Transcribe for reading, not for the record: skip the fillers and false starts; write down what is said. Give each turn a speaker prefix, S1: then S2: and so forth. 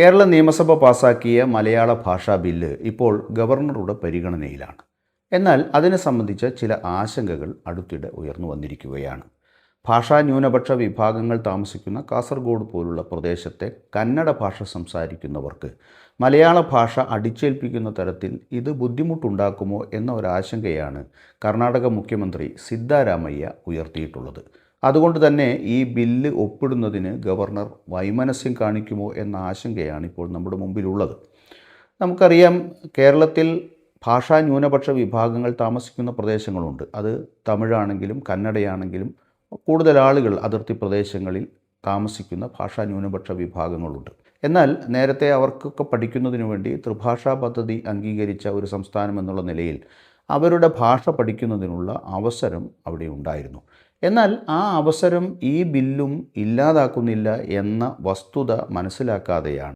S1: കേരള നിയമസഭ പാസാക്കിയ മലയാള ഭാഷാ ബില്ല് ഇപ്പോൾ ഗവർണറുടെ പരിഗണനയിലാണ്. എന്നാൽ അതിനെ സംബന്ധിച്ച ചില ആശങ്കകൾ അടുത്തിടെ ഉയർന്നു വന്നിരിക്കുകയാണ്. ഭാഷാ ന്യൂനപക്ഷ വിഭാഗങ്ങൾ താമസിക്കുന്ന കാസർഗോഡ് പോലുള്ള പ്രദേശത്തെ കന്നഡ ഭാഷ സംസാരിക്കുന്നവർക്ക് മലയാള ഭാഷ അടിച്ചേൽപ്പിക്കുന്ന തരത്തിൽ ഇത് ബുദ്ധിമുട്ടുണ്ടാക്കുമോ എന്ന ഒരാശങ്കയാണ് കർണാടക മുഖ്യമന്ത്രി സിദ്ധാരാമയ്യ ഉയർത്തിയിട്ടുള്ളത്. അതുകൊണ്ട് തന്നെ ഈ ബില്ല് ഒപ്പിടുന്നതിന് ഗവർണർ വൈമനസ്യം കാണിക്കുമോ എന്ന ആശങ്കയാണ് ഇപ്പോൾ നമ്മുടെ മുമ്പിലുള്ളത്. നമുക്കറിയാം, കേരളത്തിൽ ഭാഷാ ന്യൂനപക്ഷ വിഭാഗങ്ങൾ താമസിക്കുന്ന പ്രദേശങ്ങളുണ്ട്. അത് തമിഴാണെങ്കിലും കന്നഡയാണെങ്കിലും കൂടുതൽ ആളുകൾ അതിർത്തി പ്രദേശങ്ങളിൽ താമസിക്കുന്ന ഭാഷാ ന്യൂനപക്ഷ വിഭാഗങ്ങളുണ്ട്. എന്നാൽ നേരത്തെ അവർക്കൊക്കെ പഠിക്കുന്നതിനു വേണ്ടി ത്രിഭാഷാ പദ്ധതി അംഗീകരിച്ച ഒരു സംസ്ഥാനം എന്നുള്ള നിലയിൽ അവരുടെ ഭാഷ പഠിക്കുന്നതിനുള്ള അവസരം അവിടെ ഉണ്ടായിരുന്നു. എന്നാൽ ആ അവസരം ഈ ബില്ലും ഇല്ലാതാക്കുന്നില്ല എന്ന വസ്തുത മനസ്സിലാക്കാതെയാണ്